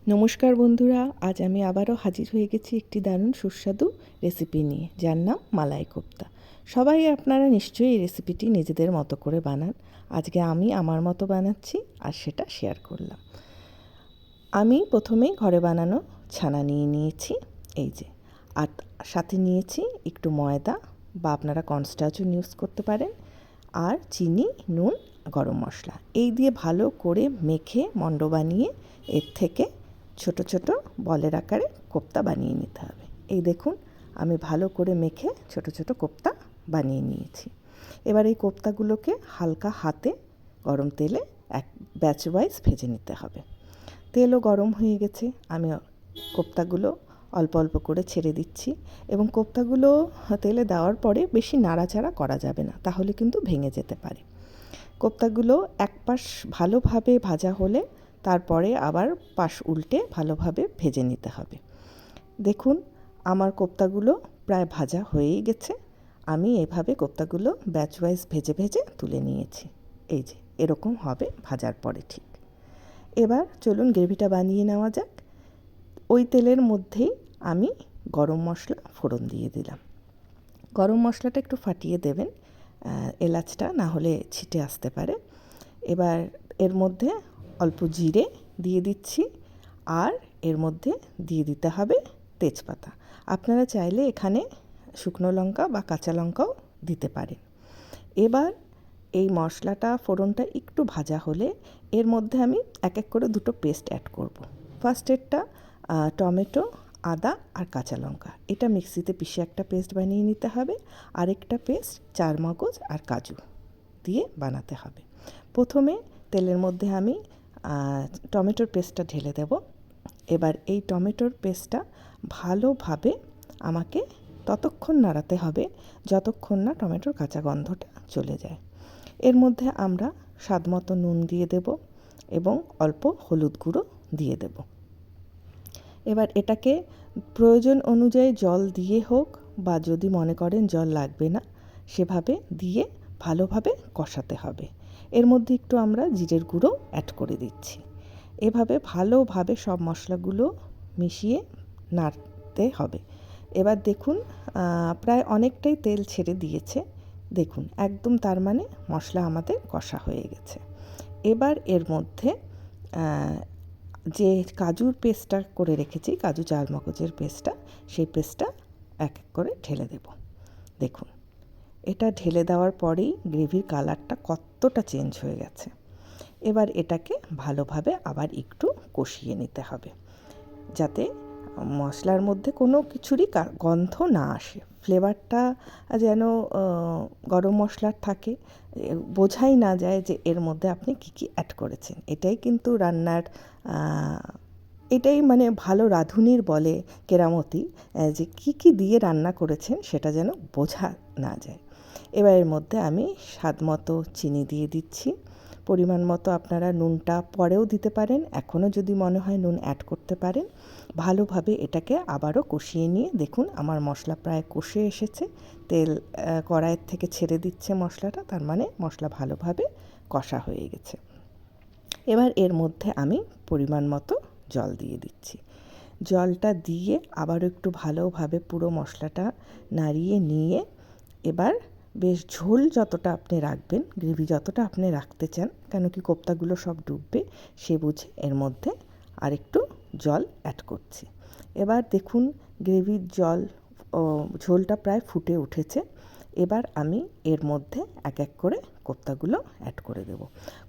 নমস্কার বন্ধুরা, আজ আমি আবারও হাজির হয়ে গেছি একটি দারুণ সুস্বাদু রেসিপি নিয়ে, যার নাম মালাই কোপ্তা। সবাই আপনারা নিশ্চয়ই এই রেসিপিটি নিজেদের মতো করে বানান। আজকে আমি আমার মতো বানাচ্ছি আর সেটা শেয়ার করলাম। আমি প্রথমেই ঘরে বানানো ছানা নিয়ে নিয়েছি, এই যে। আর সাথে নিয়েছি একটু ময়দা বা আপনারা কর্নস্টার্চও ইউজ করতে পারেন, আর চিনি, নুন, গরম মশলা। এই দিয়ে ভালো করে মেখে মণ্ড বানিয়ে এর থেকে ছোট ছোট বলের আকারে কোপ্তা বানিয়ে নিতে হবে। এই দেখুন, আমি ভালো করে মেখে ছোট ছোট কোপ্তা বানিয়ে নিয়েছি। এবার এই কোপ্তাগুলোকে হালকা হাতে গরম তেলে এক ব্যাচ ওয়াইজ ভেজে নিতে হবে। তেলও গরম হয়ে গেছে, আমি কোপ্তাগুলো অল্প অল্প করে ছেড়ে দিচ্ছি। এবং কোপ্তাগুলো তেলে দেওয়ার পরে বেশি নাড়াচাড়া করা যাবে না, তাহলে কিন্তু ভেঙে যেতে পারে। কোপ্তাগুলো এক পাশ ভালোভাবে ভাজা হলে তারপরে আবার পাশ উল্টে ভালোভাবে ভেজে নিতে হবে। দেখুন, আমার কোপ্তাগুলো প্রায় ভাজা হয়েই গেছে। আমি এভাবে কোপ্তাগুলো ব্যাচ ওয়াইজ ভেজে ভেজে তুলে নিয়েছি। এই যে এরকম হবে ভাজার পরে ঠিক। এবার চলুন গ্রেভিটা বানিয়ে নেওয়া যাক। ওই তেলের মধ্যেই আমি গরম মশলা ফোড়ন দিয়ে দিলাম। গরম মশলাটা একটু ফাটিয়ে দেবেন, এলাচটা না হলে ছিটে আসতে পারে। এবার এর মধ্যে অল্প জিরে দিয়ে দিচ্ছি, আর এর মধ্যে দিয়ে দিতে হবে তেজপাতা। আপনারা চাইলে এখানে শুকনো লঙ্কা বা কাঁচা লঙ্কাও দিতে পারেন। এবার এই মশলাটা ফোড়নটা একটু ভাজা হলে এর মধ্যে আমি এক এক করে দুটো পেস্ট অ্যাড করব। ফার্স্টেরটা টমেটো, আদা আর কাঁচা লঙ্কা, এটা মিক্সিতে পিষে একটা পেস্ট বানিয়ে নিতে হবে। আরেকটা পেস্ট চারমগজ আর কাজু দিয়ে বানাতে হবে। প্রথমে তেলের মধ্যে আমি টমেটোর পেস্টটা ঢেলে দেব। এবার এই টমেটোর পেস্টটা ভালোভাবে আমাকে ততক্ষণ নাড়াতে হবে যতক্ষণ না টমেটোর কাঁচা গন্ধটা চলে যায়। এর মধ্যে আমরা স্বাদমতো নুন দিয়ে দেব এবং অল্প হলুদ গুঁড়ো দিয়ে দেব। এবার এটাকে প্রয়োজন অনুযায়ী জল দিয়ে হোক বা যদি মনে করেন জল লাগবে না, সেভাবে দিয়ে ভালোভাবে কষাতে হবে। এর মধ্যে একটু আমরা জিরের গুঁড়ো অ্যাড করে দিচ্ছি। এভাবে ভালোভাবে সব মশলাগুলো মিশিয়ে নাড়তে হবে। এবার দেখুন, প্রায় অনেকটাই তেল ছেড়ে দিয়েছে। দেখুন, একদম তার মানে মশলা আমাদের কষা হয়ে গেছে। এবার এর মধ্যে যে কাজুর পেস্টটা করে রেখেছি, কাজু চারমগজের পেস্টটা, সেই পেস্টটা এক এক করে ঢেলে দেব। দেখুন, এটা ঢেলে দেওয়ার পরেই গ্রেভির কালারটা কতটা চেঞ্জ হয়ে গেছে। এবার এটাকে ভালোভাবে আবার একটু কষিয়ে নিতে হবে, যাতে মশলার মধ্যে কোনো কিছুরই গন্ধ না আসে। ফ্লেভারটা যেন গরম মশলার থাকে, বোঝাই না যায় যে এর মধ্যে আপনি কী কী অ্যাড করেছেন। এটাই কিন্তু রান্নার, এটাই মানে ভালো রাঁধুনির বলে কেরামতি, যে কী কী দিয়ে রান্না করেছেন সেটা যেন বোঝা না যায়। এবার এর মধ্যে আমি স্বাদমতো চিনি দিয়ে দিচ্ছি। পরিমাণ মতো আপনারা নুনটা পরেও দিতে পারেন, এখনও যদি মনে হয় নুন অ্যাড করতে পারেন। ভালোভাবে এটাকে আবারও কষিয়ে নিয়ে দেখুন, আমার মশলা প্রায় কষে এসেছে। তেল কড়াইয়ের থেকে ছেড়ে দিচ্ছে মশলাটা, তার মানে মশলা ভালোভাবে কষা হয়ে গেছে। এবার এর মধ্যে আমি পরিমাণ মতো জল দিয়ে দিচ্ছি। জলটা দিয়ে আবারও একটু ভালোভাবে পুরো মশলাটা নাড়িয়ে নিয়ে এবার বেশ ঝোল যতটা আপনি রাখবেন, গ্রেভি যতটা আপনি রাখতে চান, কেন কি কোপ্তাগুলো সব ডুববে, সে বুঝে এর মধ্যে আরেকটু জল অ্যাড করছি। এবার দেখুন, গ্রেভির জল ঝোলটা প্রায় ফুটে উঠেছে। এবার আমি এর মধ্যে এক এক করে কোপ্তাগুলো অ্যাড করে দেব।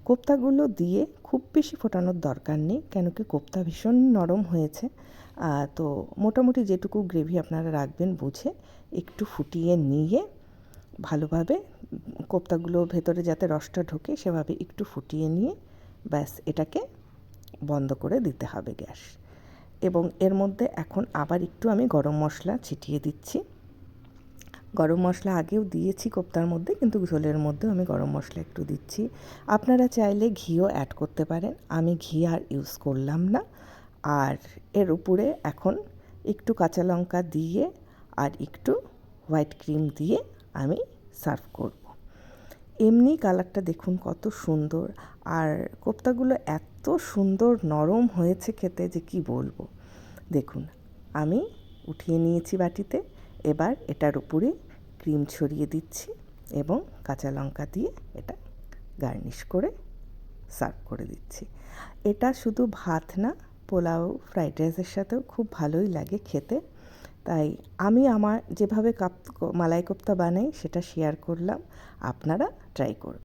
কোপ্তাগুলো দিয়ে খুব বেশি ফোটানোর দরকার নেই, কেন কি কোপ্তা ভীষণ নরম হয়েছে। তো মোটামুটি যেটুকু গ্রেভি আপনারা রাখবেন বুঝে একটু ফুটিয়ে নিয়ে ভালোভাবে কোপ্তাগুলোর ভেতরে যাতে রসটা ঢোকে সেভাবে একটু ফুটিয়ে নিয়ে ব্যাস এটাকে বন্ধ করে দিতে হবে গ্যাস। এবং এর মধ্যে এখন আবার একটু আমি গরম মশলা ছিটিয়ে দিচ্ছি। গরম মশলা আগেও দিয়েছি কোপ্তার মধ্যে, কিন্তু ঝোলের মধ্যেও আমি গরম মশলা একটু দিচ্ছি। আপনারা চাইলে ঘিও অ্যাড করতে পারেন, আমি ঘি আর ইউজ করলাম না। আর এর উপরে এখন একটু কাঁচা লঙ্কা দিয়ে আর একটু হোয়াইট ক্রিম দিয়ে আমি সার্ভ করব। এমনি কালারটা দেখুন কত সুন্দর, আর কোপ্তাগুলো এত সুন্দর নরম হয়েছে খেতে যে কি বলবো। দেখুন আমি উঠিয়ে নিয়েছি বাটিতে, এবার এটার উপরে ক্রিম ছড়িয়ে দিচ্ছি এবং কাঁচা লঙ্কা দিয়ে এটা গার্নিশ করে সার্ভ করে দিচ্ছি। এটা শুধু ভাত না, পোলাও, ফ্রাইড রাইসের সাথেও খুব ভালোই লাগে খেতে। তাই আমি আমার যেভাবে মালাই কোপ্তা বানাই সেটা শেয়ার করলাম, আপনারা ট্রাই করুন।